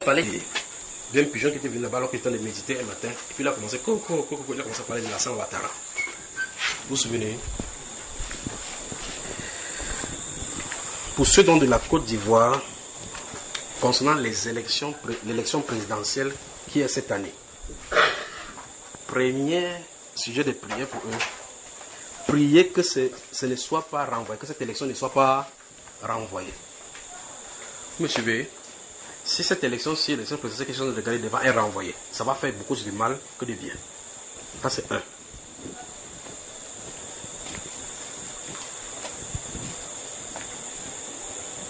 parlait d'un pigeon qui était venu là-bas alors qu'il était en train de méditer un matin. Et puis il a commencé, il a commencé à parler de Lassana Ouattara. Vous vous souvenez? Pour ceux dont de la Côte d'Ivoire, concernant l'élection présidentielle qui est cette année, premier sujet de prière pour eux, prier que ce ne soit pas renvoyé, que cette élection ne soit pas renvoyée. Vous me suivez? Si cette élection-ci, l'élection présidentielle qui est en train de regarder devant est renvoyée, ça va faire beaucoup de mal que de bien. Ça c'est un.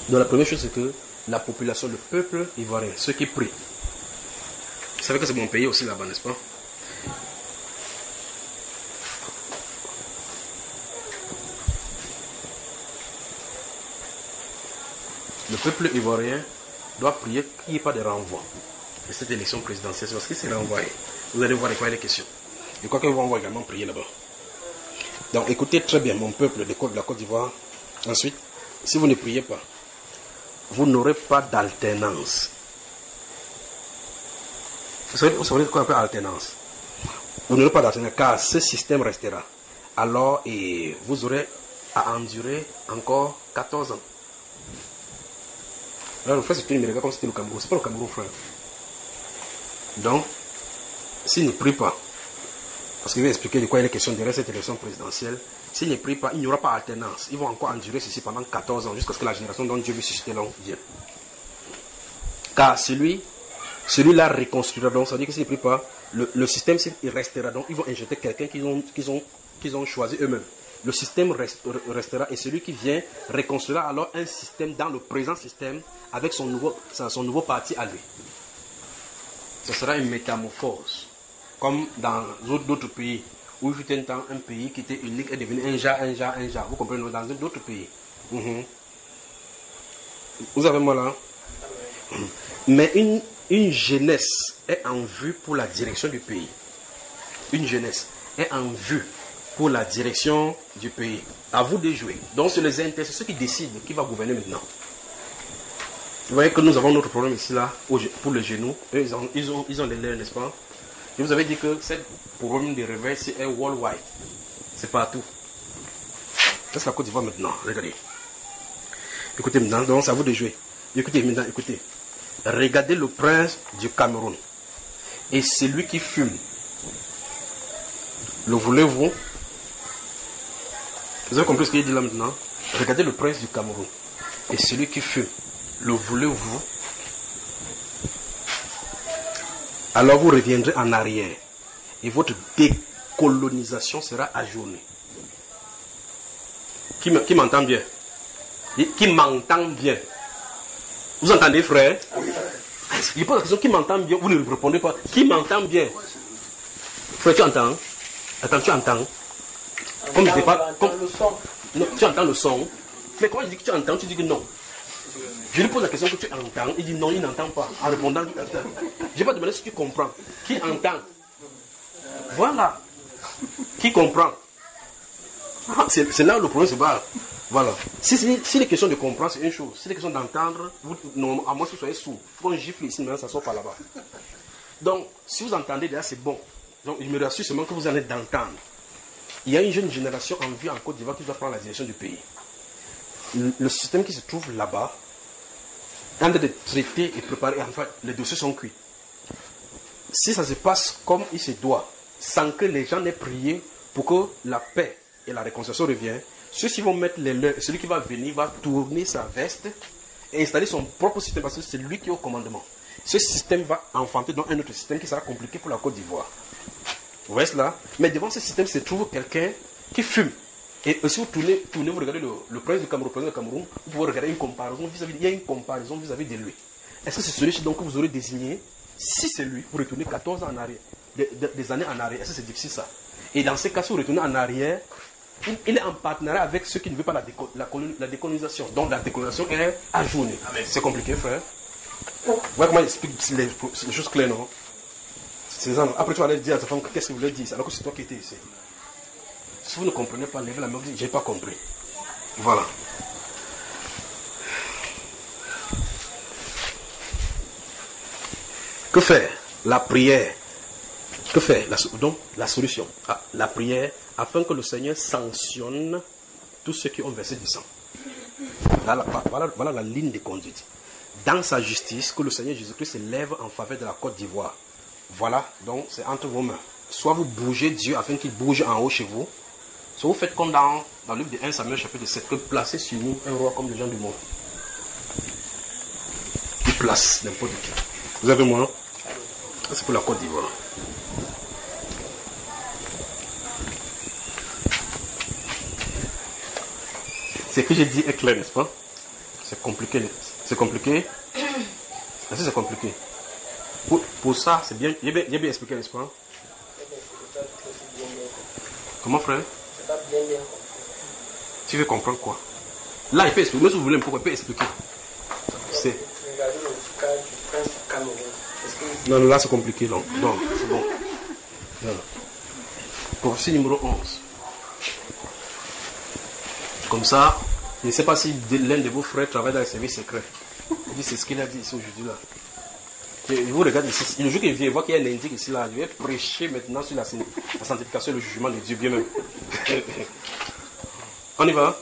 Donc la première chose c'est que la population, le peuple ivoirien, ceux qui prient. Vous savez que c'est mon pays aussi là-bas, n'est-ce pas? Le peuple ivoirien doit prier qu'il n'y ait pas de renvoi de cette élection présidentielle. Parce que c'est renvoyé. Vous allez voir de quoi il est question. Je crois que vous allez également prier là-bas. Donc écoutez très bien mon peuple de la Côte d'Ivoire. Ensuite, si vous ne priez pas, vous n'aurez pas d'alternance. Vous savez quoi on appelle alternance? Vous n'aurez pas d'alternance car ce système restera. Alors vous aurez à endurer encore 14 ans. Alors le frère c'est une regarde comme c'était le Cameroun. C'est pas le Cameroun, frère. Donc, s'il ne prie pas, parce qu'il va expliquer de quoi il est question derrière cette élection présidentielle, s'il ne prie pas, il n'y aura pas alternance. Ils vont encore endurer ceci pendant 14 ans jusqu'à ce que la génération dont Dieu veut susciter l'homme vienne. Car celui-là reconstruira. Donc, ça veut dire que s'il ne prie pas, le système il restera. Donc, ils vont injecter quelqu'un qu'ils ont choisi eux-mêmes. Le système restera et celui qui vient reconstruira alors un système dans le présent système avec son nouveau parti à lui. Ce sera une métamorphose. Comme dans d'autres pays où il fut un temps un pays qui était unique est devenu un genre. Vous comprenez, dans d'autres pays. Vous avez moi là? Mais une jeunesse est en vue pour la direction du pays. Une jeunesse est en vue pour la direction du pays. À vous de jouer. Donc c'est les intérêts, c'est ceux qui décident qui va gouverner maintenant. Vous voyez que nous avons notre problème ici là, pour les genoux. Eux, ils ont les leurs, n'est-ce pas? Je vous avais dit que ce problème de réveil, c'est un worldwide. C'est partout. C'est la Côte d'Ivoire maintenant. Regardez. Écoutez maintenant, donc c'est à vous de jouer. Écoutez maintenant, écoutez. Regardez le prince du Cameroun. Et celui qui fume. Le voulez-vous? Vous avez compris ce qu'il dit là maintenant? Regardez le prince du Cameroun. Et celui qui fume. Le voulez-vous? Alors vous reviendrez en arrière. Et votre décolonisation sera ajournée. Qui m'entend bien? Qui m'entend bien? Vous entendez, frère? Il pose la question, qui m'entend bien? Vous ne répondez pas. Qui m'entend bien? Frère, tu entends? Attends, tu entends? Comme je ne sais pas. Le son. Non, tu entends le son. Mais quand je dis que tu entends, tu dis que non. Je lui pose la question que tu entends. Il dit non, il n'entend pas. En répondant, je vais pas demander si tu comprends. Qui entend? Voilà. Qui comprend? C'est là où le problème se bat. Voilà. Si les questions de comprendre, c'est une chose. Si les questions d'entendre, à moins que vous soyez sourd. Il faut qu'on gifle ici, mais ça sort par là-bas. Donc, si vous entendez déjà, c'est bon. Donc, je me rassure seulement que vous en êtes d'entendre. Il y a une jeune génération en vie en Côte d'Ivoire qui doit prendre la direction du pays. Le système qui se trouve là-bas, en train de traiter et préparer, enfin, les dossiers sont cuits. Si ça se passe comme il se doit, sans que les gens aient prié pour que la paix et la réconciliation reviennent, ceux-ci vont mettre les leurs. Celui qui va venir va tourner sa veste et installer son propre système parce que c'est lui qui est au commandement. Ce système va enfanter dans un autre système qui sera compliqué pour la Côte d'Ivoire. Vous voyez cela? Mais devant ce système se trouve quelqu'un qui fume. Et si vous tournez, vous regardez le prince du Cameroun, vous pouvez regarder une comparaison vis-à-vis, il y a une comparaison vis-à-vis de lui. Est-ce que c'est celui-ci donc que vous aurez désigné? Si c'est lui, vous retournez 14 ans en arrière, des années en arrière. Est-ce que c'est difficile ça? Et dans ces cas, si vous retournez en arrière, il est en partenariat avec ceux qui ne veulent pas la décolonisation. Donc la décolonisation est ajournée. C'est compliqué, frère. Voilà comment il explique les choses claires, non? Après tu vas aller dire à ta femme qu'est-ce que vous voulez dire, alors que c'est toi qui étais ici. Si vous ne comprenez pas, levez la main, j'ai pas compris. Voilà. Que faire? La prière. Que faire? Donc, la solution. La prière, afin que le Seigneur sanctionne tous ceux qui ont versé du sang. Voilà la ligne de conduite. Dans sa justice, que le Seigneur Jésus-Christ se lève en faveur de la Côte d'Ivoire. Voilà, donc c'est entre vos mains. Soit vous bougez Dieu afin qu'il bouge en haut chez vous, soit vous faites comme dans le livre de 1 Samuel chapitre 7, que placez sur nous un roi comme les gens du monde. Il place n'importe qui. Vous avez moi? C'est pour la Côte d'Ivoire. Ce que j'ai dit est clair, n'est-ce pas? C'est compliqué. C'est compliqué. Est-ce que c'est compliqué? Pour ça, c'est bien. J'ai bien expliqué, n'est-ce pas? Comment, frère? Tu veux comprendre quoi? Là, il peut expliquer. Mais si vous voulez, pourquoi il peut expliquer? C'est. Non, là, c'est compliqué. Non, c'est bon. Verset numéro 11. Comme ça, je ne sais pas si l'un de vos frères travaille dans les services secrets. C'est ce qu'il a dit ici aujourd'hui là. Et vous regardez ici, le jour qu'il vient, il voit qu'il y a un indique ici là. Je vais prêcher maintenant sur la sanctification et le jugement de Dieu bien même. On y va?